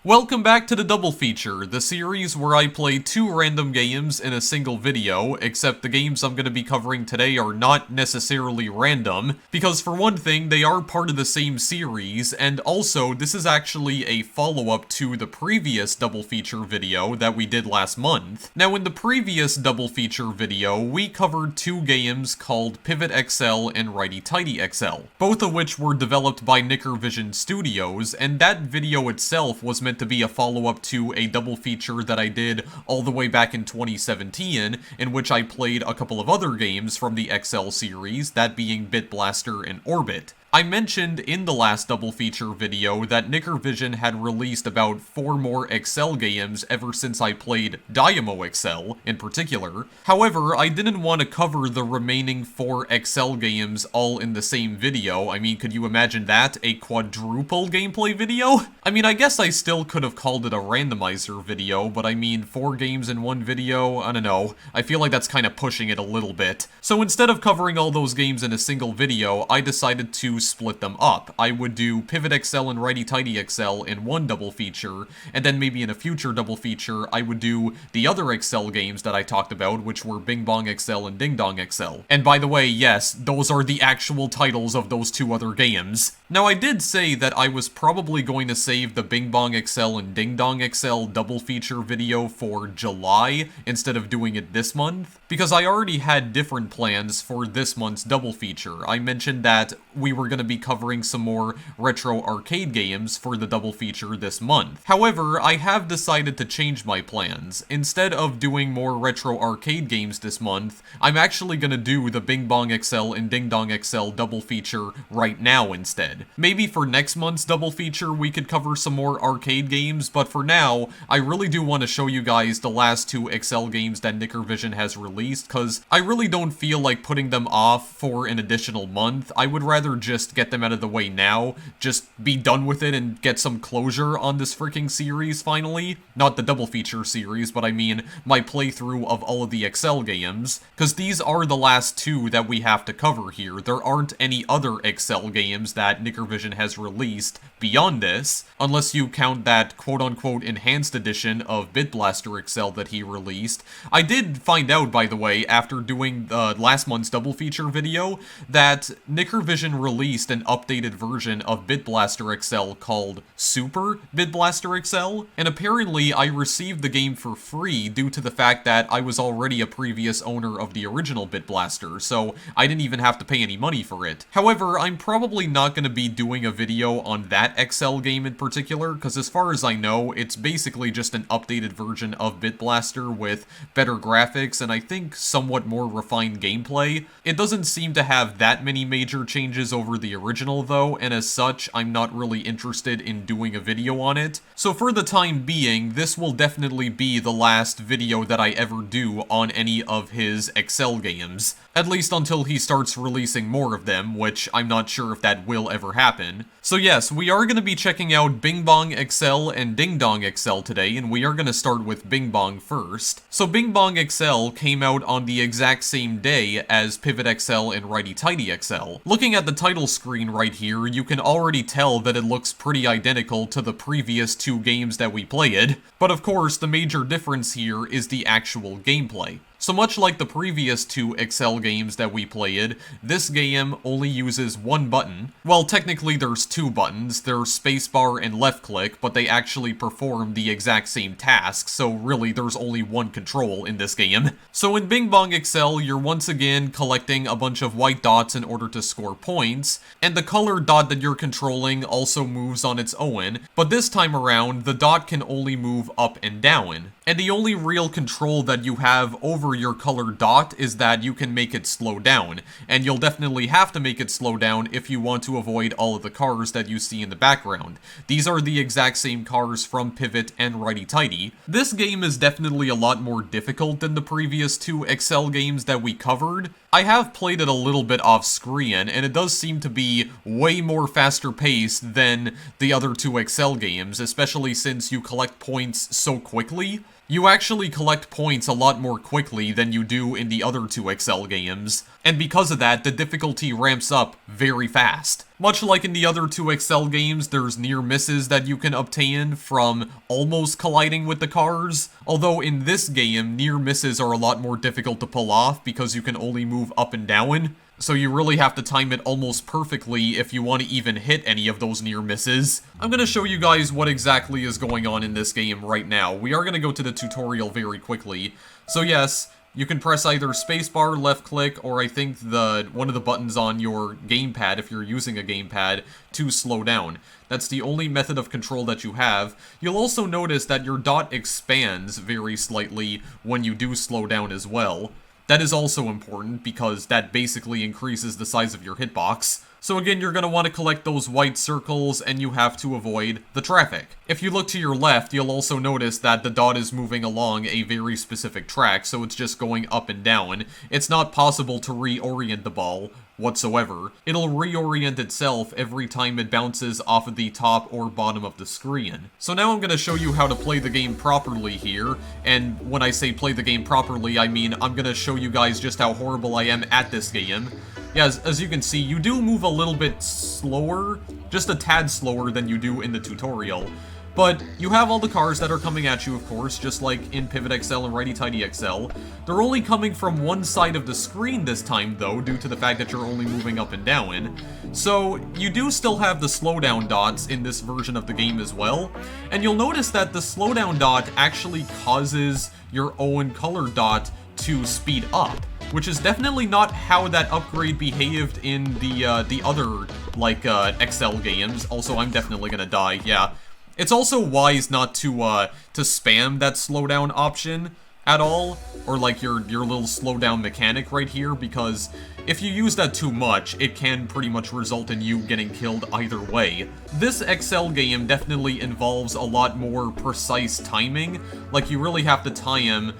Welcome back to the Double Feature, the series where I play two random games in a single video, except the games I'm going to be covering today are not necessarily random, because for one thing, they are part of the same series, and also, this is actually a follow-up to the previous Double Feature video that we did last month. Now, in the previous Double Feature video, we covered two games called Pivot XL and Righty Tighty XL, both of which were developed by Nickervision Studios, and that video itself was meant to be a follow-up to a double feature that I did all the way back in 2017, in which I played a couple of other games from the XL series, that being Bit Blaster and Orbit. I mentioned in the last double feature video that Nickervision had released about 4 more XL games ever since I played Dynamo XL in particular. However, I didn't want to cover the remaining 4 XL games all in the same video. I mean, could you imagine that? A quadruple gameplay video? I mean, I guess I still could have called it a randomizer video, but I mean, 4 games in one video? I don't know. I feel like that's kind of pushing it a little bit. So instead of covering all those games in a single video, I decided to split them up. I would do Pivot XL and Righty Tighty XL in one double feature, and then maybe in a future double feature, I would do the other XL games that I talked about, which were Bing Bong XL and Ding Dong XL. And by the way, yes, those are the actual titles of those 2 other games. Now, I did say that I was probably going to save the Bing Bong XL and Ding Dong XL double feature video for July instead of doing it this month, because I already had different plans for this month's double feature. I mentioned that we were going to be covering some more retro arcade games for the double feature this month. However, I have decided to change my plans. Instead of doing more retro arcade games this month, I'm actually going to do the Bing Bong XL and Ding Dong XL double feature right now instead. Maybe for next month's double feature we could cover some more arcade games, but for now, I really do want to show you guys the last 2 XL games that Nickervision has released, because I really don't feel like putting them off for an additional month. I would rather just get them out of the way now, just be done with it and get some closure on this freaking series finally. Not the double feature series, but I mean my playthrough of all of the XL games, because these are the last 2 that we have to cover here. There aren't any other XL games that Nickervision has released beyond this, unless you count that quote-unquote enhanced edition of Bit Blaster XL that he released. I did find out, by the way, after doing last month's double feature video, that Nickervision released an updated version of Bit Blaster XL called Super Bit Blaster XL, and apparently I received the game for free due to the fact that I was already a previous owner of the original Bit Blaster, so I didn't even have to pay any money for it. However, I'm probably not going to be doing a video on that XL game in particular, because as far as I know, it's basically just an updated version of Bit Blaster with better graphics and I think somewhat more refined gameplay. It doesn't seem to have that many major changes over the original though, and as such, I'm not really interested in doing a video on it. So for the time being, this will definitely be the last video that I ever do on any of his XL games. At least until he starts releasing more of them, which I'm not sure if that will ever happen. So yes, we are going to be checking out Bing Bong XL and Ding Dong XL today, and we are going to start with Bing Bong first. So Bing Bong XL came out on the exact same day as Pivot XL and Righty Tighty XL. Looking at the title screen right here, you can already tell that it looks pretty identical to the previous 2 games that we played, but of course the major difference here is the actual gameplay. So much like the previous 2 XL games that we played, this game only uses 1 button. Well, technically there's 2 buttons, there's spacebar and left click, but they actually perform the exact same task, so really there's only 1 control in this game. So in Bing Bong XL, you're once again collecting a bunch of white dots in order to score points, and the colored dot that you're controlling also moves on its own, but this time around, the dot can only move up and down. And the only real control that you have over your colored dot is that you can make it slow down, and you'll definitely have to make it slow down if you want to avoid all of the cars that you see in the background. These are the exact same cars from Pivot and Righty Tighty. This game is definitely a lot more difficult than the previous 2 XL games that we covered. I have played it a little bit off screen, and it does seem to be way more faster paced than the other 2 XL games, especially since you collect points so quickly. You actually collect points a lot more quickly than you do in the other two Excel games, and because of that, the difficulty ramps up very fast. Much like in the other two Excel games, there's near misses that you can obtain from almost colliding with the cars, although in this game, near misses are a lot more difficult to pull off because you can only move up and down. So you really have to time it almost perfectly if you want to even hit any of those near misses. I'm going to show you guys what exactly is going on in this game right now. We are going to go to the tutorial very quickly. So yes, you can press either spacebar, left click, or I think one of the buttons on your gamepad, if you're using a gamepad, to slow down. That's the only method of control that you have. You'll also notice that your dot expands very slightly when you do slow down as well. That is also important because that basically increases the size of your hitbox. So again, you're going to want to collect those white circles and you have to avoid the traffic. If you look to your left, you'll also notice that the dot is moving along a very specific track, so it's just going up and down. It's not possible to reorient the ball whatsoever. It'll reorient itself every time it bounces off of the top or bottom of the screen. So now I'm going to show you how to play the game properly here, and when I say play the game properly, I mean I'm going to show you guys just how horrible I am at this game. Yeah, as you can see, you do move a little bit slower, just a tad slower than you do in the tutorial. But you have all the cars that are coming at you, of course, just like in Pivot XL and Righty Tighty XL. They're only coming from one side of the screen this time, though, due to the fact that you're only moving up and down. So you do still have the slowdown dots in this version of the game as well. And you'll notice that the slowdown dot actually causes your own color dot to speed up, which is definitely not how that upgrade behaved in the other, like, XL games. Also, I'm definitely gonna die, yeah. It's also wise not to spam that slowdown option at all, or like your little slowdown mechanic right here, because if you use that too much, it can pretty much result in you getting killed either way. This XL game definitely involves a lot more precise timing. Like, you really have to time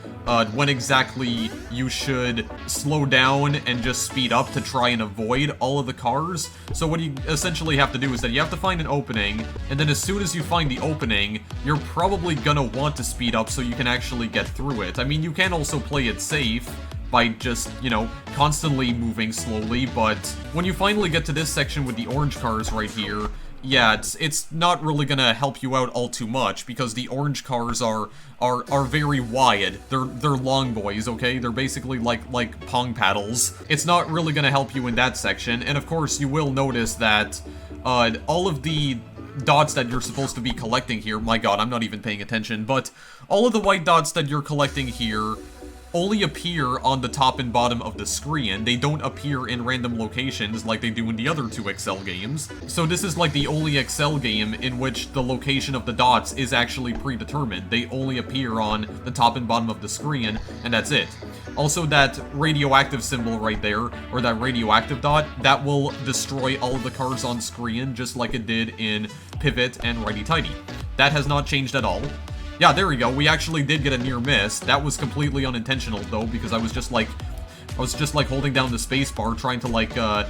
when exactly you should slow down and just speed up to try and avoid all of the cars. So what you essentially have to do is that you have to find an opening, and then as soon as you find the opening, you're probably gonna want to speed up so you can actually get through it. I mean, you can also play it safe by just, you know, constantly moving slowly, but when you finally get to this section with the orange cars right here, yeah, it's not really gonna help you out all too much, because the orange cars are very wide. They're long boys, okay? They're basically like pong paddles. It's not really gonna help you in that section, and of course you will notice that all of the dots that you're supposed to be collecting here, my god, I'm not even paying attention, but all of the white dots that you're collecting here only appear on the top and bottom of the screen. They don't appear in random locations like they do in the other two XL games. So this is like the only XL game in which the location of the dots is actually predetermined. They only appear on the top and bottom of the screen, and that's it. Also, that radioactive symbol right there, or that radioactive dot, that will destroy all of the cars on screen just like it did in Pivot and Righty Tighty. That has not changed at all. Yeah, there we go. We actually did get a near miss. That was completely unintentional, though, because I was just like holding down the spacebar, trying to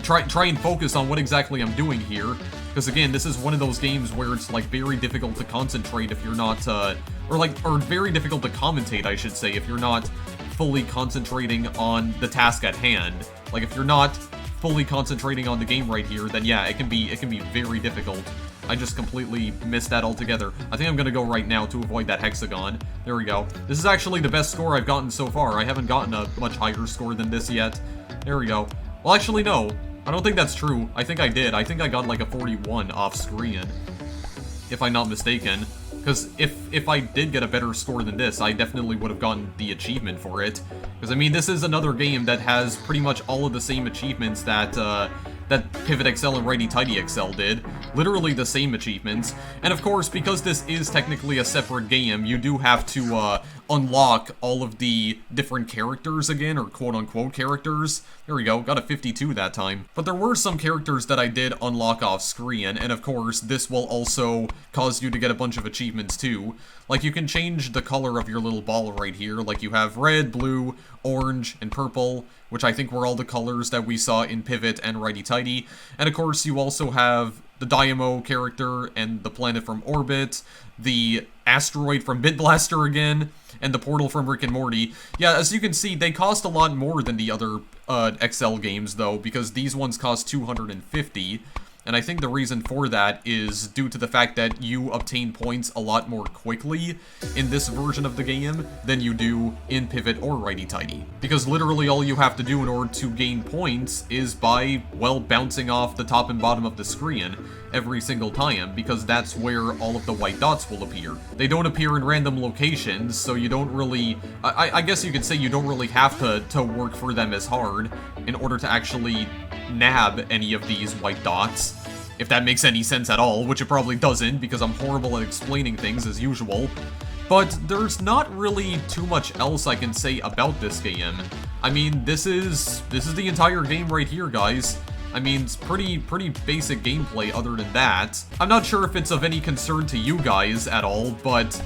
try and focus on what exactly I'm doing here. Because again, this is one of those games where it's like very difficult to concentrate if you're not, or very difficult to commentate, I should say, if you're not fully concentrating on the task at hand. Like, if you're not fully concentrating on the game right here, then yeah, it can be very difficult. I just completely missed that altogether. I think I'm gonna go right now to avoid that hexagon. There we go. This is actually the best score I've gotten so far. I haven't gotten a much higher score than this yet. There we go. Well, actually, no. I don't think that's true. I think I did. I think I got like a 41 off screen, if I'm not mistaken. Because if I did get a better score than this, I definitely would have gotten the achievement for it. Because, I mean, this is another game that has pretty much all of the same achievements that Pivot XL and Righty Tighty XL did. Literally the same achievements. And of course, because this is technically a separate game, you do have to unlock all of the different characters again, or quote-unquote characters. There we go, got a 52 that time. But there were some characters that I did unlock off screen, and of course, this will also cause you to get a bunch of achievements too. Like, you can change the color of your little ball right here. Like, you have red, blue, orange, and purple, which I think were all the colors that we saw in Pivot and Righty Tighty. And of course, you also have the Dynamo character and the planet from Orbit, the asteroid from Bit Blaster again, and the portal from Rick and Morty. Yeah, as you can see, they cost a lot more than the other XL games, though, because these ones cost $250. And I think the reason for that is due to the fact that you obtain points a lot more quickly in this version of the game than you do in Pivot or Righty Tighty. Because literally all you have to do in order to gain points is by, well, bouncing off the top and bottom of the screen every single time, because that's where all of the white dots will appear. They don't appear in random locations, so you don't really... I guess you could say you don't really have to work for them as hard in order to actually nab any of these white dots, if that makes any sense at all, which it probably doesn't, because I'm horrible at explaining things as usual. But there's not really too much else I can say about this game. I mean, this is the entire game right here, guys. I mean, it's pretty basic gameplay other than that. I'm not sure if it's of any concern to you guys at all, but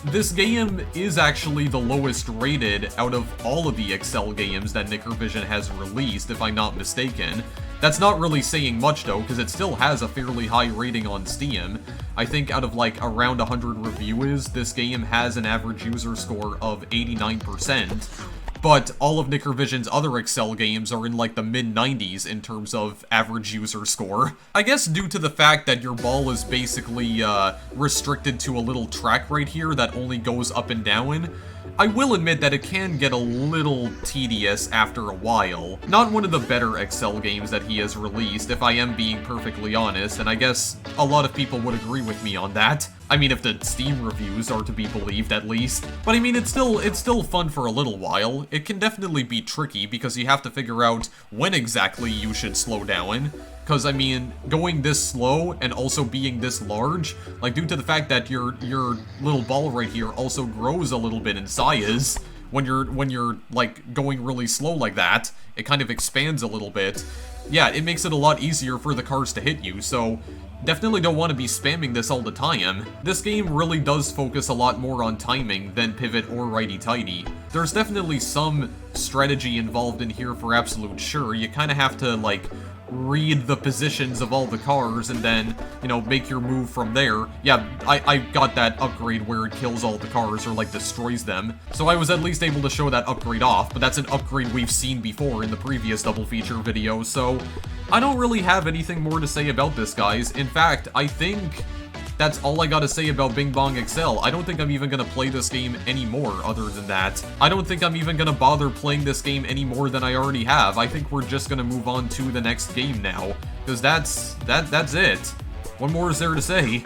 this game is actually the lowest rated out of all of the XL games that Nickervision has released, if I'm not mistaken. That's not really saying much though, because it still has a fairly high rating on Steam. I think out of like around 100 reviews, this game has an average user score of 89%. But all of Nickervision's other XL games are in like the mid-90s in terms of average user score. I guess due to the fact that your ball is basically restricted to a little track right here that only goes up and down, I will admit that it can get a little tedious after a while. Not one of the better XL games that he has released, if I am being perfectly honest, and I guess a lot of people would agree with me on that. I mean, if the Steam reviews are to be believed, at least. But I mean, it's still fun for a little while. It can definitely be tricky, because you have to figure out when exactly you should slow down. Because, I mean, going this slow and also being this large, like, due to the fact that your little ball right here also grows a little bit in size, when you're like, going really slow like that, it kind of expands a little bit. Yeah, it makes it a lot easier for the cars to hit you, so definitely don't want to be spamming this all the time. This game really does focus a lot more on timing than Pivot or Righty Tighty. There's definitely some strategy involved in here for absolute sure. You kind of have to, like, read the positions of all the cars and then, you know, make your move from there. Yeah, I got that upgrade where it kills all the cars or, like, destroys them. So I was at least able to show that upgrade off, but that's an upgrade we've seen before in the previous double feature video, so I don't really have anything more to say about this, guys. In fact, I think that's all I gotta say about Bing Bong XL. I don't think I'm even gonna play this game anymore other than that. I don't think I'm even gonna bother playing this game any more than I already have. I think we're just gonna move on to the next game now, because that's it. What more is there to say?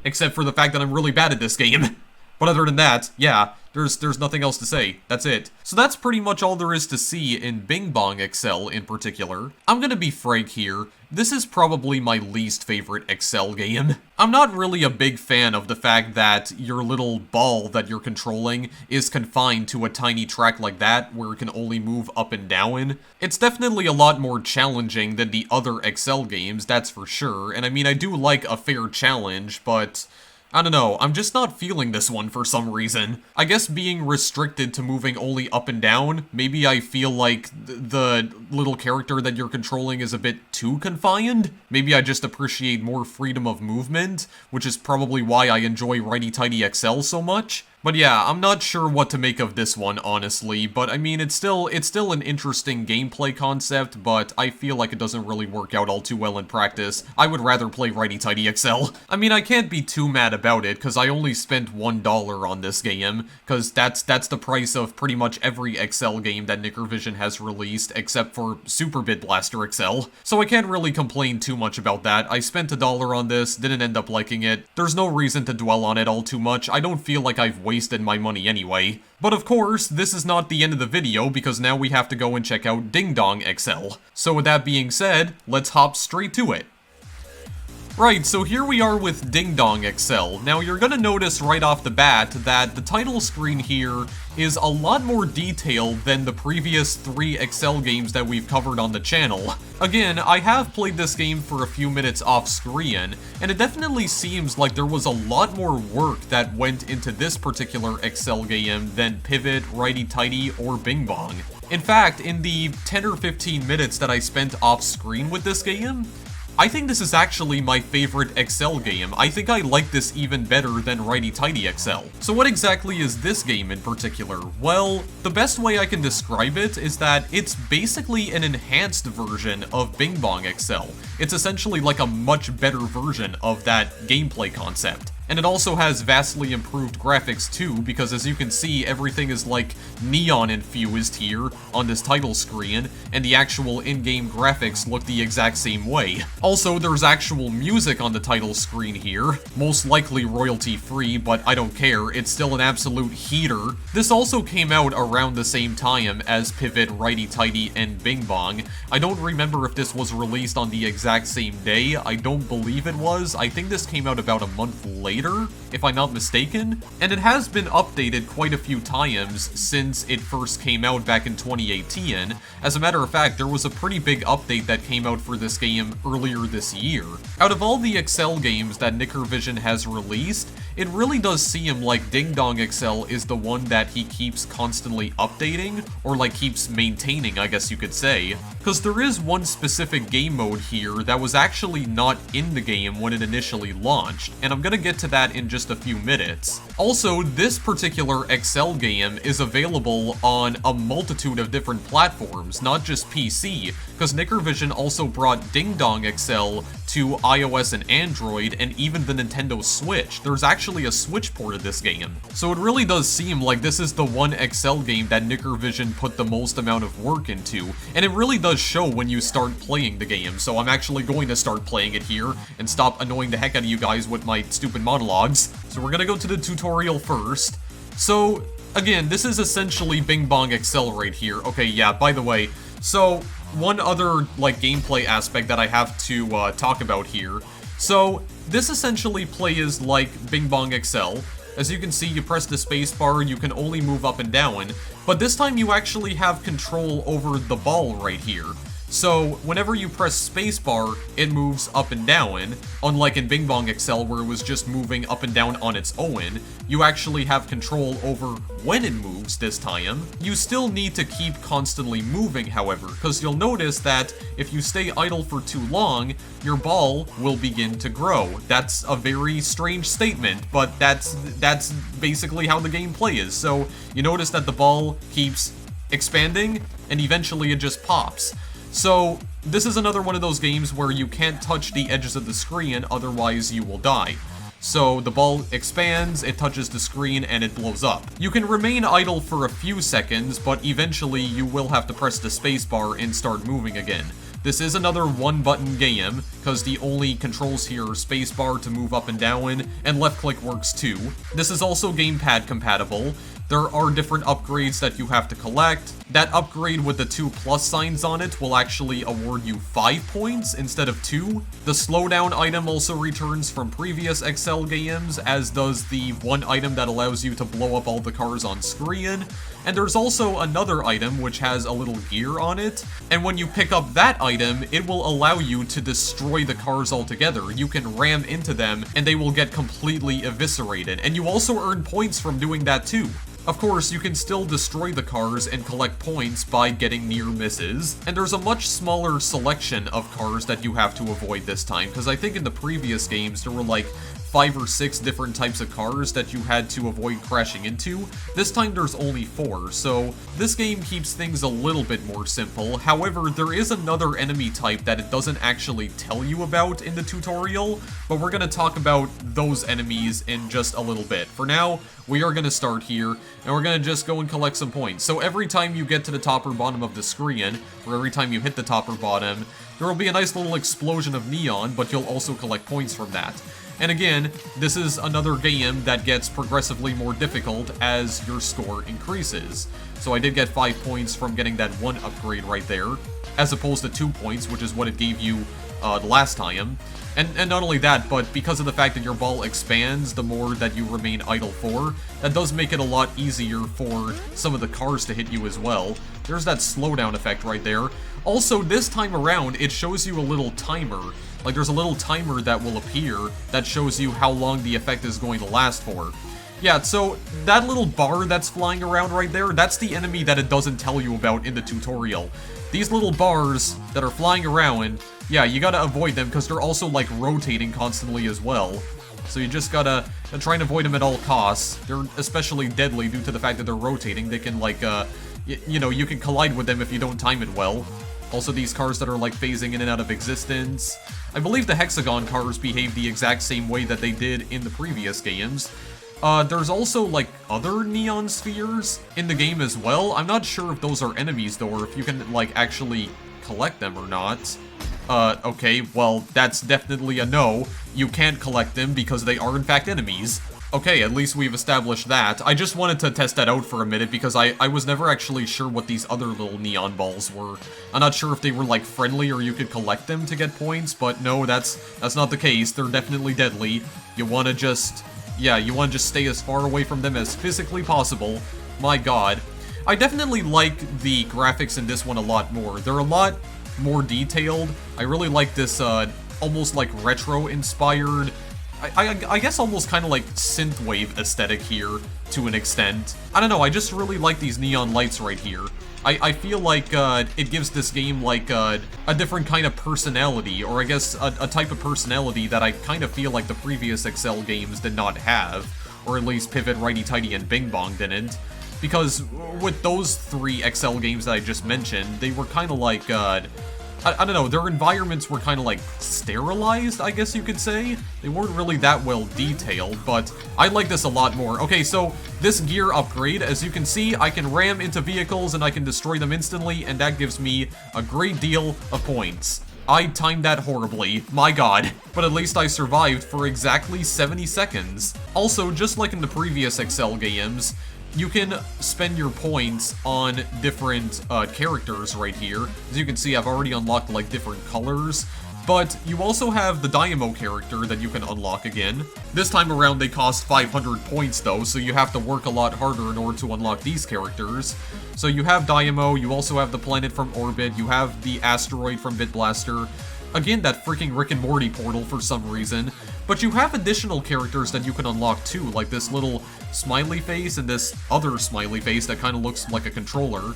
Except for the fact that I'm really bad at this game. But other than that, yeah, there's nothing else to say. That's it. So that's pretty much all there is to see in Bing Bong XL in particular. I'm gonna be frank here. This is probably my least favorite XL game. I'm not really a big fan of the fact that your little ball that you're controlling is confined to a tiny track like that, where it can only move up and down. It's definitely a lot more challenging than the other XL games, that's for sure. And I mean, I do like a fair challenge, but I don't know, I'm just not feeling this one for some reason. I guess being restricted to moving only up and down, maybe I feel like the little character that you're controlling is a bit too confined? Maybe I just appreciate more freedom of movement, which is probably why I enjoy Righty Tighty XL so much. But yeah, I'm not sure what to make of this one, honestly, but I mean, it's still an interesting gameplay concept, but I feel like it doesn't really work out all too well in practice. I would rather play Righty Tighty XL. I mean, I can't be too mad about it, because I only spent $1 on this game, because that's the price of pretty much every XL game that Nickervision has released, except for Super Bit Blaster XL. So I can't really complain too much about that. I spent $1 on this, didn't end up liking it. There's no reason to dwell on it all too much. I don't feel like I've wasted my money anyway. But of course, this is not the end of the video, because now we have to go and check out Ding Dong XL. So with that being said, let's hop straight to it. Right, so here we are with Ding Dong XL. Now you're gonna notice right off the bat that the title screen here is a lot more detailed than the previous 3 XL games that we've covered on the channel. Again, I have played this game for a few minutes off screen, and it definitely seems like there was a lot more work that went into this particular XL game than Pivot, Righty Tighty, or Bing Bong. In fact, in the 10 or 15 minutes that I spent off screen with this game, I think this is actually my favorite Excel game. I think I like this even better than Righty Tighty Excel. So what exactly is this game in particular? Well, the best way I can describe it is that it's basically an enhanced version of Bing Bong Excel. It's essentially like a much better version of that gameplay concept. And it also has vastly improved graphics too, because as you can see, everything is like neon infused here on this title screen, and the actual in-game graphics look the exact same way. Also, there's actual music on the title screen here, most likely royalty-free, but I don't care, it's still an absolute heater. This also came out around the same time as Pivot, Righty Tighty, and Bing Bong. I don't remember if this was released on the exact same day. I don't believe it was. I think this came out about a month later, if I'm not mistaken, and it has been updated quite a few times since it first came out back in 2018. As a matter of fact, there was a pretty big update that came out for this game earlier this year. Out of all the Excel games that Nickervision has released, it really does seem like Ding Dong Excel is the one that he keeps constantly updating, or like keeps maintaining, I guess you could say. Because there is one specific game mode here that was actually not in the game when it initially launched, and I'm gonna get to that in just a few minutes. Also, this particular Excel game is available on a multitude of different platforms, not just PC, because Nickervision also brought Ding Dong Excel to iOS and Android, and even the Nintendo Switch. There's actually a Switch port of this game. So it really does seem like this is the one Excel game that Nickervision put the most amount of work into, and it really does show when you start playing the game, so I'm actually going to start playing it here, and stop annoying the heck out of you guys with my stupid monologues. So we're gonna go to the tutorial first. So, again, this is essentially Bing Bong Excel right here. Okay, yeah, by the way, so one other, like, gameplay aspect that I have to talk about here. So, this essentially plays like Bing Bong Excel. As you can see, you press the spacebar, you can only move up and down, but this time you actually have control over the ball right here. So, whenever you press spacebar, it moves up and down. Unlike in Bing Bong Excel, where it was just moving up and down on its own, you actually have control over when it moves this time. You still need to keep constantly moving, however, because you'll notice that if you stay idle for too long, your ball will begin to grow. That's a very strange statement, but that's basically how the gameplay is. So, you notice that the ball keeps expanding, and eventually it just pops. So, this is another one of those games where you can't touch the edges of the screen, otherwise you will die. So, the ball expands, it touches the screen, and it blows up. You can remain idle for a few seconds, but eventually you will have to press the spacebar and start moving again. This is another one-button game, because the only controls here are spacebar to move up and down, and left-click works too. This is also gamepad compatible. There are different upgrades that you have to collect. That upgrade with the 2 plus signs on it will actually award you 5 points instead of 2. The slowdown item also returns from previous Excel games, as does the one item that allows you to blow up all the cars on screen. And there's also another item which has a little gear on it, and when you pick up that item, it will allow you to destroy the cars altogether. You can ram into them, and they will get completely eviscerated, and you also earn points from doing that too. Of course, you can still destroy the cars and collect points by getting near misses, and there's a much smaller selection of cars that you have to avoid this time, because I think in the previous games there were like 5 or 6 different types of cars that you had to avoid crashing into. This time there's only 4, so this game keeps things a little bit more simple. However, there is another enemy type that it doesn't actually tell you about in the tutorial, but we're going to talk about those enemies in just a little bit. For now, we are going to start here, and we're going to just go and collect some points. So every time you get to the top or bottom of the screen, or every time you hit the top or bottom, there will be a nice little explosion of neon, but you'll also collect points from that. And again, this is another game that gets progressively more difficult as your score increases. So I did get 5 points from getting that one upgrade right there, as opposed to 2 points, which is what it gave you the last time. And not only that, but because of the fact that your ball expands the more that you remain idle for, that does make it a lot easier for some of the cars to hit you as well. There's that slowdown effect right there. Also, this time around, it shows you a little timer. Like, there's a little timer that will appear that shows you how long the effect is going to last for. Yeah, so that little bar that's flying around right there, that's the enemy that it doesn't tell you about in the tutorial. These little bars that are flying around, yeah, you gotta avoid them because they're also, like, rotating constantly as well. So you just gotta try and avoid them at all costs. They're especially deadly due to the fact that they're rotating. They can, like, you know, you can collide with them if you don't time it well. Also, these cars that are, like, phasing in and out of existence. I believe the hexagon cars behave the exact same way that they did in the previous games. There's also, like, other neon spheres in the game as well. I'm not sure if those are enemies, though, or if you can, like, actually collect them or not. Okay, well, that's definitely a no. You can't collect them because they are, in fact, enemies. Okay, at least we've established that. I just wanted to test that out for a minute because I was never actually sure what these other little neon balls were. I'm not sure if they were, like, friendly or you could collect them to get points, but no, that's not the case. They're definitely deadly. You wanna just... yeah, you wanna just stay as far away from them as physically possible. My god. I definitely like the graphics in this one a lot more. They're a lot more detailed. I really like this, almost, like, retro-inspired... I guess almost kind of like synthwave aesthetic here, to an extent. I don't know, I just really like these neon lights right here. I feel like it gives this game like a different kind of personality, or I guess a type of personality that I kind of feel like the previous Excel games did not have, or at least Pivot, Righty Tighty, and Bing Bong didn't. Because with those three Excel games that I just mentioned, they were kind of like, I don't know, their environments were kind of like sterilized, I guess you could say. They weren't really that well detailed, but I like this a lot more. Okay, so this gear upgrade, as you can see, I can ram into vehicles and I can destroy them instantly, and that gives me a great deal of points. I timed that horribly, my god, but at least I survived for exactly 70 seconds. Also, just like in the previous Excel games, you can spend your points on different characters right here. As you can see, I've already unlocked, like, different colors. But you also have the Dynamo character that you can unlock again. This time around, they cost 500 points, though, so you have to work a lot harder in order to unlock these characters. So you have Dynamo, you also have the planet from Orbit, you have the asteroid from Bitblaster. Again, that freaking Rick and Morty portal for some reason. But you have additional characters that you can unlock too, like this little smiley face and this other smiley face that kind of looks like a controller.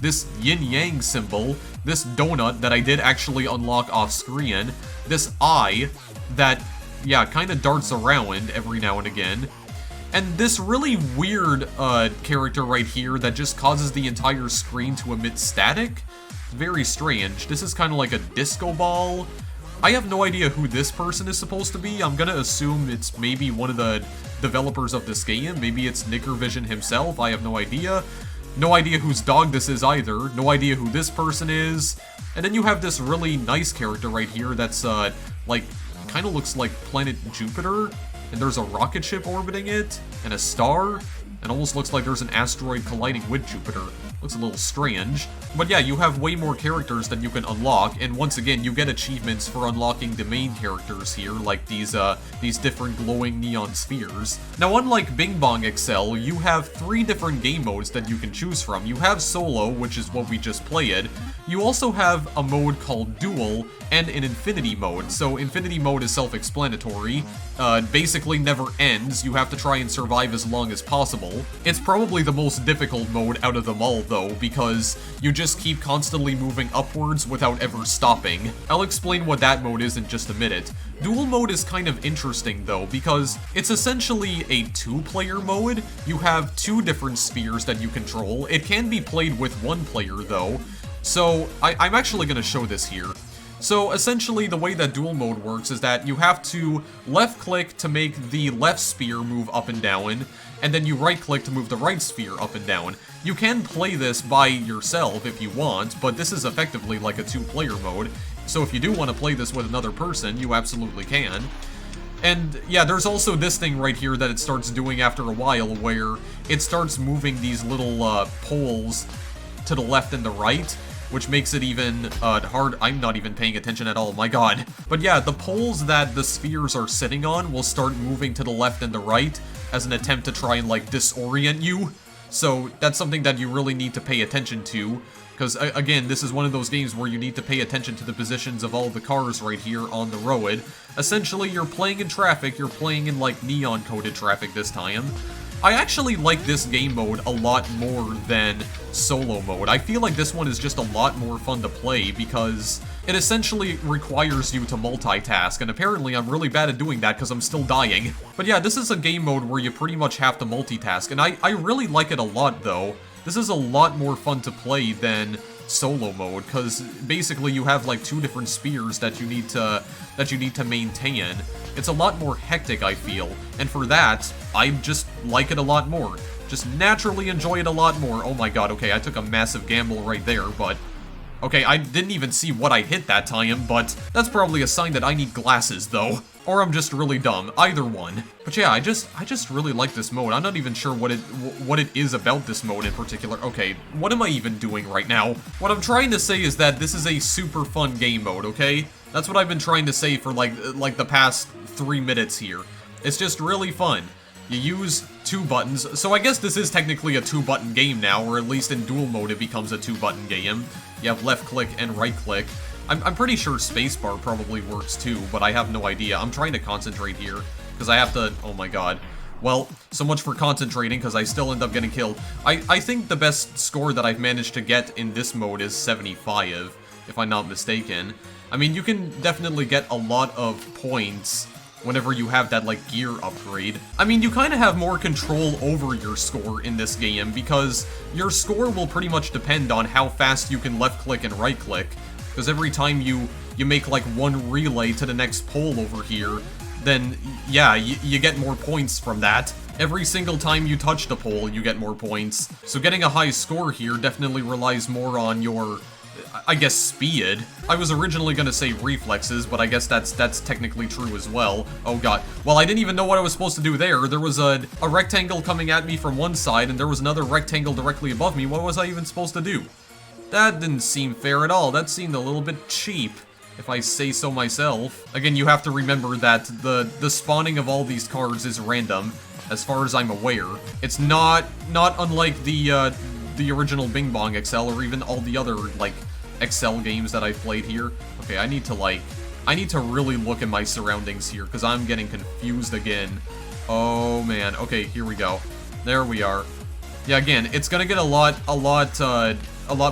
This yin-yang symbol, this donut that I did actually unlock off-screen, this eye that, yeah, kind of darts around every now and again. And this really weird character right here that just causes the entire screen to emit static. Very strange. This is kind of like a disco ball. I have no idea who this person is supposed to be. I'm gonna assume it's maybe one of the developers of this game. Maybe it's Nickervision himself. I have no idea. No idea whose dog this is either. No idea who this person is. And then you have this really nice character right here that's, like, kind of looks like planet Jupiter. And there's a rocket ship orbiting it, and a star. And almost looks like there's an asteroid colliding with Jupiter. Looks a little strange. But yeah, you have way more characters than you can unlock, and once again, you get achievements for unlocking the main characters here, like these different glowing neon spheres. Now, unlike Bing Bong Excel, you have 3 different game modes that you can choose from. You have Solo, which is what we just played. You also have a mode called Duel, and an Infinity mode. So Infinity mode is self-explanatory. Basically never ends. You have to try and survive as long as possible. It's probably the most difficult mode out of them all, though, because you just keep constantly moving upwards without ever stopping. I'll explain what that mode is in just a minute. Duel mode is kind of interesting, though, because it's essentially a 2-player mode. You have 2 different spheres that you control. It can be played with 1 player, though. So, I'm actually going to show this here. So essentially the way that duel mode works is that you have to left click to make the left sphere move up and down, and then you right click to move the right sphere up and down. You can play this by yourself if you want, but this is effectively like a 2-player mode, so if you do want to play this with another person, you absolutely can. And yeah, there's also this thing right here that it starts doing after a while, where it starts moving these little poles to the left and the right, which makes it even hard. I'm not even paying attention at all, my god. But yeah, the poles that the spheres are sitting on will start moving to the left and the right as an attempt to try and, like, disorient you. So that's something that you really need to pay attention to, because again, this is one of those games where you need to pay attention to the positions of all the cars right here on the road. Essentially, you're playing in traffic, you're playing in, like, neon-coded traffic this time. I actually like this game mode a lot more than solo mode. I feel like this one is just a lot more fun to play because it essentially requires you to multitask, and apparently I'm really bad at doing that because I'm still dying. But yeah, this is a game mode where you pretty much have to multitask, and I really like it a lot though. This is a lot more fun to play than solo mode, because basically you have like 2 different spheres that you need to maintain. It's a lot more hectic, I feel, and for that, I just like it a lot more. Just naturally enjoy it a lot more. Oh my god, okay, I took a massive gamble right there, but... Okay, I didn't even see what I hit that time, but that's probably a sign that I need glasses, though. Or I'm just really dumb. Either one. But yeah, I just really like this mode. I'm not even sure what it is about this mode in particular. Okay, what am I even doing right now? What I'm trying to say is that this is a super fun game mode, okay? That's what I've been trying to say for like the past 3 minutes here. It's just really fun. You use 2 buttons, so I guess this is technically a 2-button game now, or at least in dual mode it becomes a 2-button game. You have left click and right click. I'm pretty sure spacebar probably works too, but I have no idea. I'm trying to concentrate here, because I have to... Oh my god. Well, so much for concentrating, because I still end up getting killed. I think the best score that I've managed to get in this mode is 75, if I'm not mistaken. I mean, you can definitely get a lot of points whenever you have that, like, gear upgrade. I mean, you kind of have more control over your score in this game, because your score will pretty much depend on how fast you can left-click and right-click, because every time you make, like, one relay to the next pole over here, then, yeah, you get more points from that. Every single time you touch the pole, you get more points. So getting a high score here definitely relies more on your... I guess speed. I was originally gonna say reflexes, but I guess that's technically true as well. Oh god. Well, I didn't even know what I was supposed to do there. There was a rectangle coming at me from one side, and there was another rectangle directly above me. What was I even supposed to do? That didn't seem fair at all. That seemed a little bit cheap, if I say so myself. Again, you have to remember that the spawning of all these cards is random, as far as I'm aware. It's not unlike the original Bing Bong XL, or even all the other, like, XL games that I've played here. Okay, I need to really look at my surroundings here, because I'm getting confused again. Oh man, okay, here we go. There we are. Yeah, again, it's gonna get a lot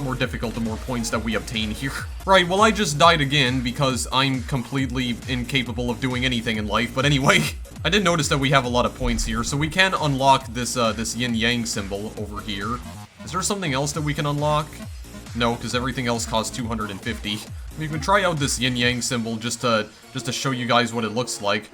more difficult the more points that we obtain here. Right, well I just died again because I'm completely incapable of doing anything in life, but anyway. I did notice that we have a lot of points here, so we can unlock this yin-yang symbol over here. Is there something else that we can unlock? No, because everything else costs 250. We can try out this yin-yang symbol just to show you guys what it looks like.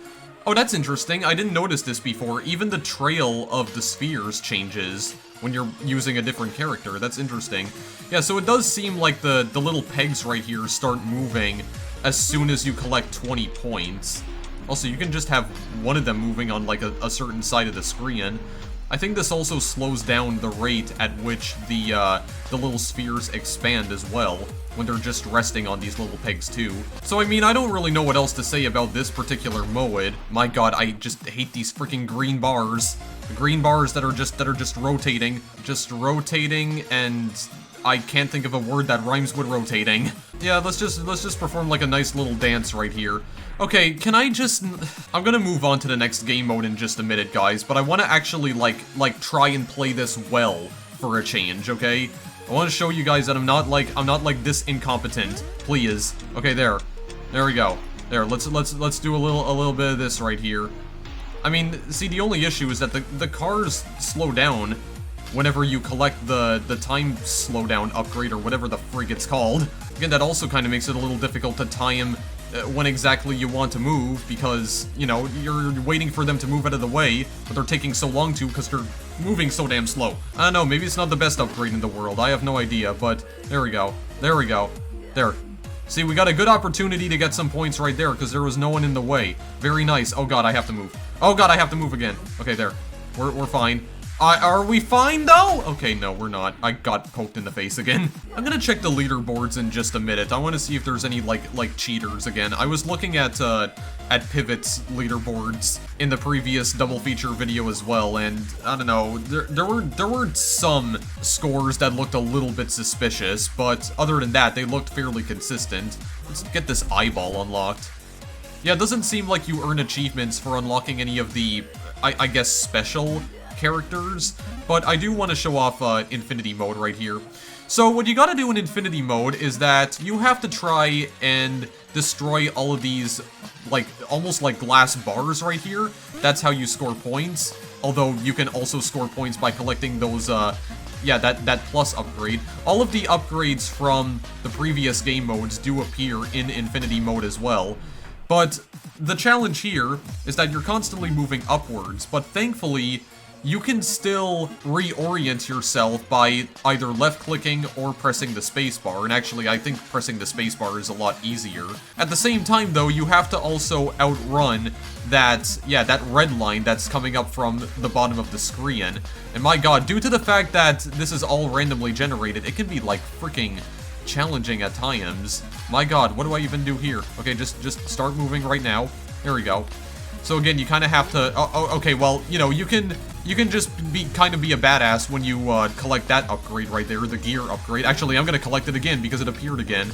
Oh, that's interesting. I didn't notice this before. Even the trail of the spheres changes when you're using a different character. That's interesting. Yeah, so it does seem like the little pegs right here start moving as soon as you collect 20 points. Also, you can just have one of them moving on like a certain side of the screen. I think this also slows down the rate at which the little spheres expand as well, when they're just resting on these little pegs too. So I mean, I don't really know what else to say about this particular mode. My god, I just hate these freaking green bars. The green bars that are just rotating. Just rotating, and I can't think of a word that rhymes with rotating. Yeah, let's just perform like a nice little dance right here. Okay, can I just... I'm gonna move on to the next game mode in just a minute, guys, but I want to actually, like, try and play this well for a change, okay? I want to show you guys that I'm not like this incompetent. Please. Okay, there. There we go. There, let's do a little bit of this right here. I mean, see, the only issue is that the cars slow down whenever you collect the time slowdown upgrade, or whatever the frig it's called. Again, that also kind of makes it a little difficult to time when exactly you want to move, because, you know, you're waiting for them to move out of the way, but they're taking so long to because they're moving so damn slow. I don't know, maybe it's not the best upgrade in the world, I have no idea, but there we go. There we go. There. See, we got a good opportunity to get some points right there, because there was no one in the way. Very nice. Oh god, I have to move. Oh god, I have to move again. Okay, there. We're fine. Are we fine, though? Okay, no, we're not. I got poked in the face again. I'm gonna check the leaderboards in just a minute. I want to see if there's any, like cheaters again. I was looking at Pivot's leaderboards in the previous double feature video as well, and I don't know, there were some scores that looked a little bit suspicious, but other than that, they looked fairly consistent. Let's get this eyeball unlocked. Yeah, it doesn't seem like you earn achievements for unlocking any of the, I guess, special characters, but I do want to show off Infinity Mode right here. So what you gotta do in Infinity Mode is that you have to try and destroy all of these, like, almost like glass bars right here. That's how you score points, although you can also score points by collecting those, yeah, that plus upgrade. All of the upgrades from the previous game modes do appear in Infinity Mode as well. But the challenge here is that you're constantly moving upwards, but thankfully, you can still reorient yourself by either left-clicking or pressing the spacebar, and actually I think pressing the spacebar is a lot easier. At the same time though, you have to also outrun that, yeah, that red line that's coming up from the bottom of the screen. And my god, due to the fact that this is all randomly generated, it can be like freaking challenging at times. My god, what do I even do here? Okay, just start moving right now. There we go. So again, you kind of have to, okay, well, you know, you can just kind of be a badass when you collect that upgrade right there, the gear upgrade. Actually, I'm gonna collect it again because it appeared again.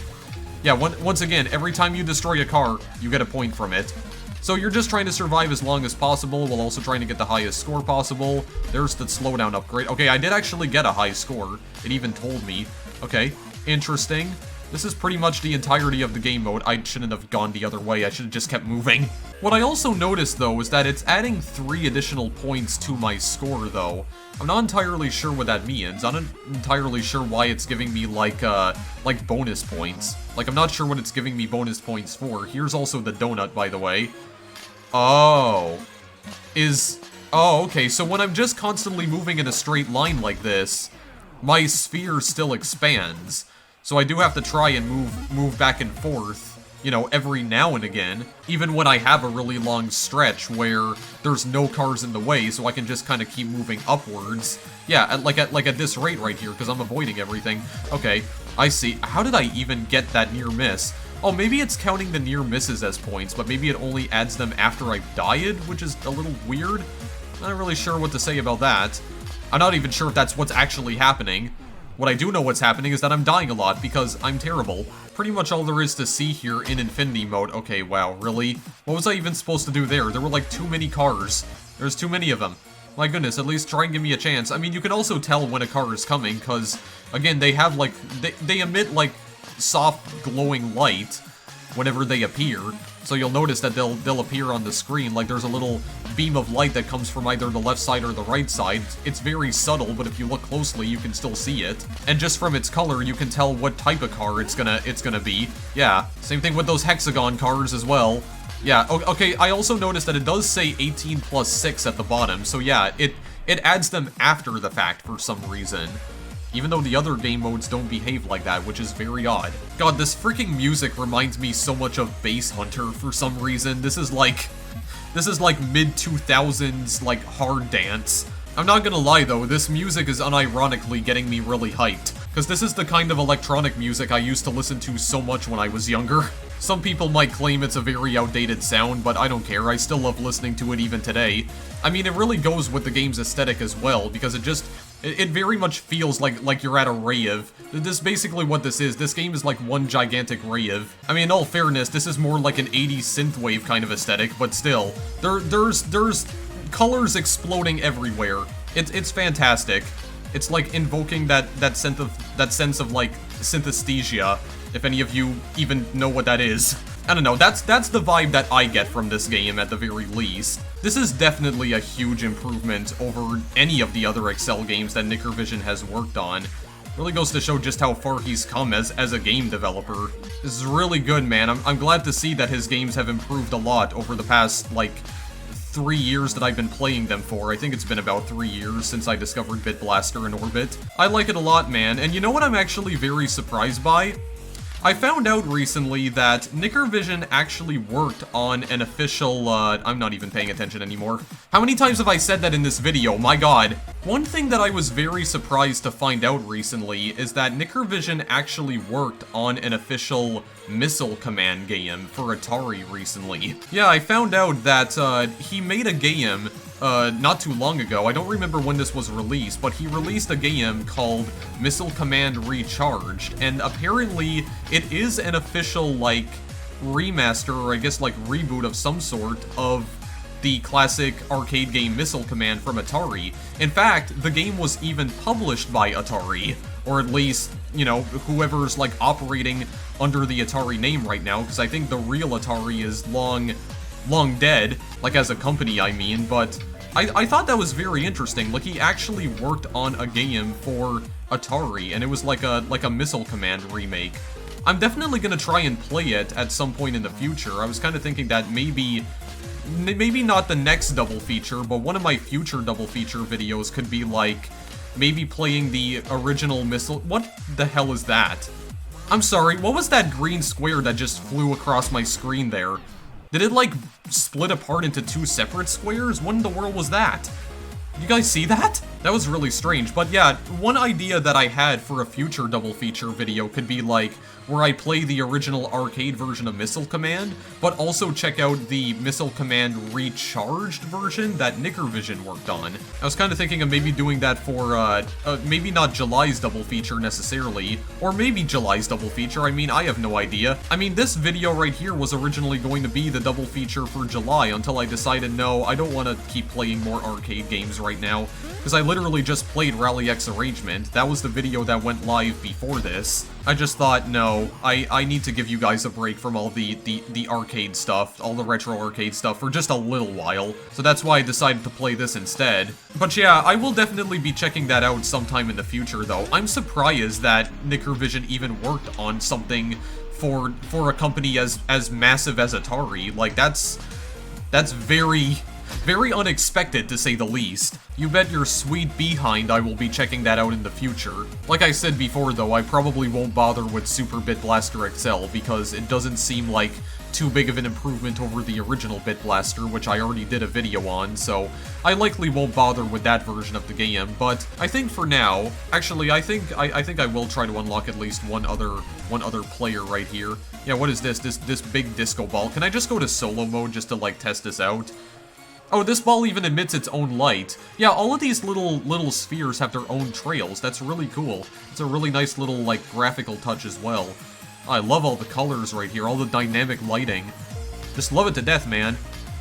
Yeah, once again, every time you destroy a car, you get a point from it. So you're just trying to survive as long as possible while also trying to get the highest score possible. There's the slowdown upgrade. Okay, I did actually get a high score. It even told me. Okay, interesting. This is pretty much the entirety of the game mode. I shouldn't have gone the other way. I should have just kept moving. What I also noticed, though, is that it's adding 3 additional points to my score, though. I'm not entirely sure what that means. I'm not entirely sure why it's giving me, like bonus points. Like, I'm not sure what it's giving me bonus points for. Here's also the donut, by the way. Oh. Oh, okay, so when I'm just constantly moving in a straight line like this, my sphere still expands. So I do have to try and move back and forth, you know, every now and again, even when I have a really long stretch where there's no cars in the way, so I can just kind of keep moving upwards. Yeah, like at this rate right here, because I'm avoiding everything. Okay, I see. How did I even get that near miss? Oh, maybe it's counting the near misses as points, but maybe it only adds them after I've died, which is a little weird. Not really sure what to say about that. I'm not even sure if that's what's actually happening. What I do know what's happening is that I'm dying a lot because I'm terrible. Pretty much all there is to see here in Infinity Mode. Okay, wow, really? What was I even supposed to do there? There were like too many cars. There's too many of them. My goodness, at least try and give me a chance. I mean, you can also tell when a car is coming because, again, they have like, they emit like soft glowing light whenever they appear. So you'll notice that they'll appear on the screen, like there's a little beam of light that comes from either the left side or the right side. It's very subtle, but if you look closely, you can still see it. And just from its color, you can tell what type of car it's gonna be. Yeah, same thing with those hexagon cars as well. Yeah, okay, I also noticed that it does say 18 plus 6 at the bottom, so yeah, it adds them after the fact for some reason. Even though the other game modes don't behave like that, which is very odd. God, this freaking music reminds me so much of Base Hunter for some reason. This is like mid-2000s, like, hard dance. I'm not gonna lie though, this music is unironically getting me really hyped. Because this is the kind of electronic music I used to listen to so much when I was younger. Some people might claim it's a very outdated sound, but I don't care, I still love listening to it even today. I mean, it really goes with the game's aesthetic as well, because it very much feels like you're at a rave. This is basically what this is. This game is like one gigantic rave. I mean, in all fairness, this is more like an 80s synthwave kind of aesthetic, but still, there's colors exploding everywhere. It's fantastic. It's like invoking that sense of like synesthesia, if any of you even know what that is. I don't know, that's the vibe that I get from this game at the very least. This is definitely a huge improvement over any of the other Excel games that Nickervision has worked on. Really goes to show just how far he's come as a game developer. This is really good, man. I'm glad to see that his games have improved a lot over the past, like, 3 years that I've been playing them for. I think it's been about 3 years since I discovered Bit Blaster and Orbit. I like it a lot, man, and you know what I'm actually very surprised by? I found out recently that Nickervision actually worked on an official, I'm not even paying attention anymore. How many times have I said that in this video? My god. One thing that I was very surprised to find out recently is that Nickervision actually worked on an official Missile Command game for Atari recently. Yeah, I found out that, he made a game not too long ago. I don't remember when this was released, but he released a game called Missile Command Recharged, and apparently it is an official, like, remaster, or I guess, like, reboot of some sort of the classic arcade game Missile Command from Atari. In fact, the game was even published by Atari, or at least, you know, whoever's like operating under the Atari name right now, because I think the real Atari is long dead, like as a company I mean, but I thought that was very interesting. Like, he actually worked on a game for Atari, and it was like a Missile Command remake. I'm definitely gonna try and play it at some point in the future. I was kind of thinking that maybe not the next double feature, but one of my future double feature videos could be like, maybe playing the original Missile... What the hell is that? I'm sorry, what was that green square that just flew across my screen there? Did it, like, split apart into two separate squares? What in the world was that? You guys see that? That was really strange, but yeah, one idea that I had for a future double feature video could be like, where I play the original arcade version of Missile Command, but also check out the Missile Command Recharged version that Nickervision worked on. I was kind of thinking of maybe doing that for, maybe not July's double feature necessarily, or maybe July's double feature, I mean, I have no idea. I mean, this video right here was originally going to be the double feature for July until I decided, no, I don't want to keep playing more arcade games right now, because I literally just played Rally X Arrangement. That was the video that went live before this. I just thought, no, I need to give you guys a break from all the arcade stuff, all the retro arcade stuff, for just a little while. So that's why I decided to play this instead. But yeah, I will definitely be checking that out sometime in the future, though. I'm surprised that Nickervision even worked on something for a company as massive as Atari. Like, that's very unexpected, to say the least. You bet your sweet behind I will be checking that out in the future. Like I said before though, I probably won't bother with Super Bit Blaster XL because it doesn't seem like too big of an improvement over the original Bit Blaster, which I already did a video on, so I likely won't bother with that version of the game. But I think for now, actually, I think I will try to unlock at least one other player right here. Yeah, what is this? This big disco ball. Can I just go to solo mode just to like test this out? Oh, this ball even emits its own light. Yeah, all of these little spheres have their own trails. That's really cool. It's a really nice little, like, graphical touch as well. I love all the colors right here, all the dynamic lighting. Just love it to death, man.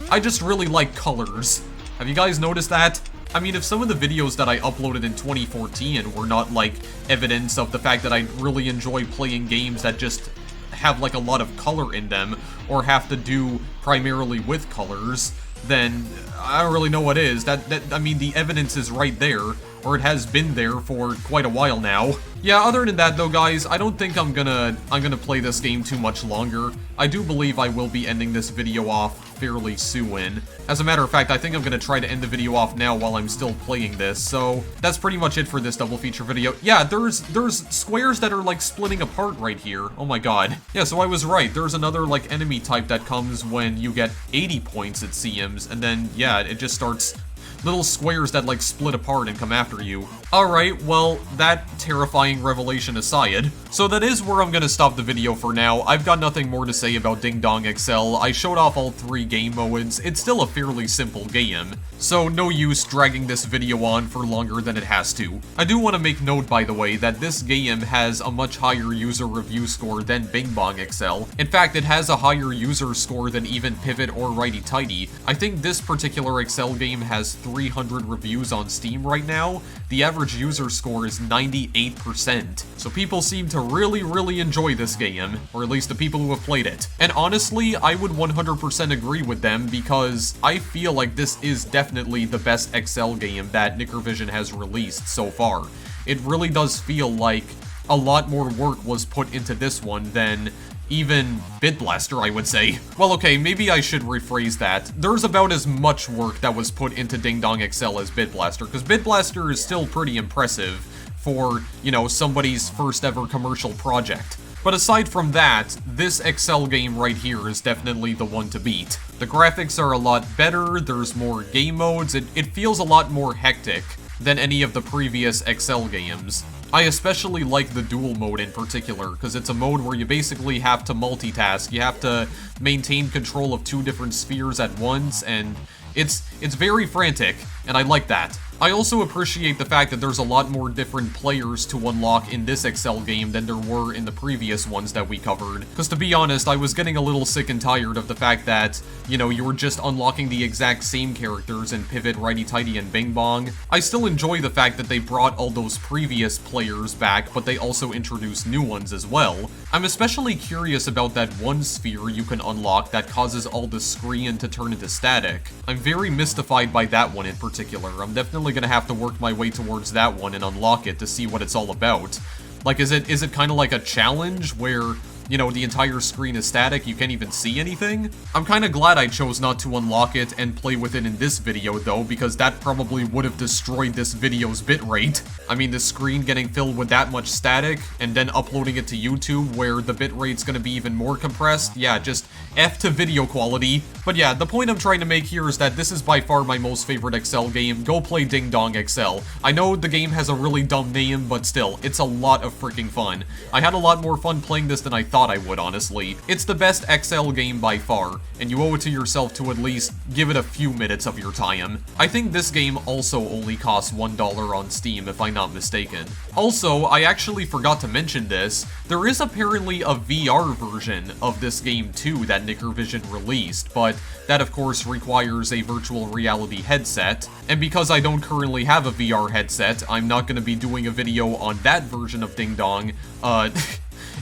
I just really like colors. Have you guys noticed that? I mean, if some of the videos that I uploaded in 2014 were not, like, evidence of the fact that I really enjoy playing games that just have, like, a lot of color in them, or have to do primarily with colors, then I don't really know what is. I mean, the evidence is right there, or it has been there for quite a while now. Yeah, other than that though, guys, I don't think I'm gonna play this game too much longer. I do believe I will be ending this video off fairly soon. As a matter of fact, I think I'm gonna try to end the video off now while I'm still playing this, so that's pretty much it for this double feature video. Yeah, there's squares that are like splitting apart right here. Oh my god. Yeah, so I was right. There's another like enemy type that comes when you get 80 points, it seems, and then yeah, it just starts little squares that like split apart and come after you. Alright, well, that terrifying revelation aside, so that is where I'm gonna stop the video for now. I've got nothing more to say about Ding Dong XL. I showed off all 3 game modes. It's still a fairly simple game, so no use dragging this video on for longer than it has to. I do want to make note, by the way, that this game has a much higher user review score than Bing Bong XL. In fact, it has a higher user score than even Pivot or Righty Tighty. I think this particular XL game has 300 reviews on Steam right now. The average user score is 98%. So people seem to really enjoy this game, or at least the people who have played it. And honestly, I would 100% agree with them because I feel like this is definitely the best XL game that Nickervision has released so far. It really does feel like a lot more work was put into this one than even Bit Blaster, I would say. Well, okay, maybe I should rephrase that. There's about as much work that was put into Ding Dong XL as Bit Blaster, because Bit Blaster is still pretty impressive for, you know, somebody's first ever commercial project. But aside from that, this XL game right here is definitely the one to beat. The graphics are a lot better, there's more game modes, it feels a lot more hectic than any of the previous XL games. I especially like the dual mode in particular, because it's a mode where you basically have to multitask. You have to maintain control of 2 different spheres at once, and it's It's very frantic, and I like that. I also appreciate the fact that there's a lot more different players to unlock in this Excel game than there were in the previous ones that we covered. Because to be honest, I was getting a little sick and tired of the fact that, you know, you were just unlocking the exact same characters in Pivot, Righty Tighty, and Bing Bong. I still enjoy the fact that they brought all those previous players back, but they also introduced new ones as well. I'm especially curious about that one sphere you can unlock that causes all the screen to turn into static. I'm very mystified by that one in particular. I'm definitely gonna have to work my way towards that one and unlock it to see what it's all about. Like, is it kind of like a challenge where, you know, the entire screen is static, you can't even see anything? I'm kind of glad I chose not to unlock it and play with it in this video though, because that probably would have destroyed this video's bitrate. I mean, the screen getting filled with that much static, and then uploading it to YouTube where the bitrate's gonna be even more compressed, yeah, just F to video quality. But yeah, the point I'm trying to make here is that this is by far my most favorite Excel game. Go play Ding Dong Excel. I know the game has a really dumb name, but still, it's a lot of freaking fun. I had a lot more fun playing this than I thought I would, honestly. It's the best Excel game by far, and you owe it to yourself to at least give it a few minutes of your time. I think this game also only costs $1 on Steam, if I'm not mistaken. Also, I actually forgot to mention this, there is apparently a VR version of this game too that Nickervision released, but that of course requires a virtual reality headset, and because I don't currently have a VR headset, I'm not going to be doing a video on that version of Ding Dong.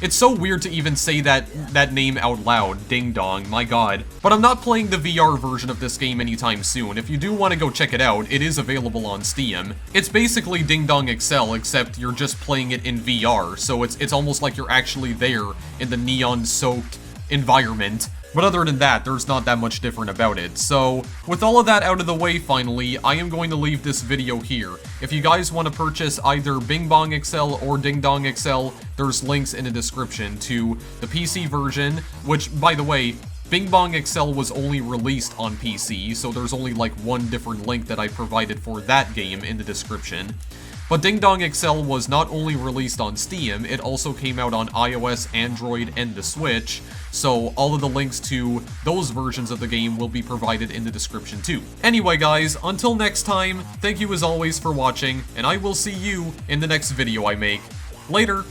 It's so weird to even say that name out loud, Ding Dong, my god. But I'm not playing the VR version of this game anytime soon. If you do want to go check it out, it is available on Steam. It's basically Ding Dong Excel, except you're just playing it in VR, so it's almost like you're actually there in the neon-soaked environment. But other than that, there's not that much different about it. So, with all of that out of the way finally, I am going to leave this video here. If you guys want to purchase either Bing Bong Excel or Ding Dong Excel, there's links in the description to the PC version, which, by the way, Bing Bong Excel was only released on PC, so there's only like one different link that I provided for that game in the description. But Ding Dong Excel was not only released on Steam, it also came out on iOS, Android, and the Switch, so all of the links to those versions of the game will be provided in the description too. Anyway guys, until next time, thank you as always for watching, and I will see you in the next video I make. Later!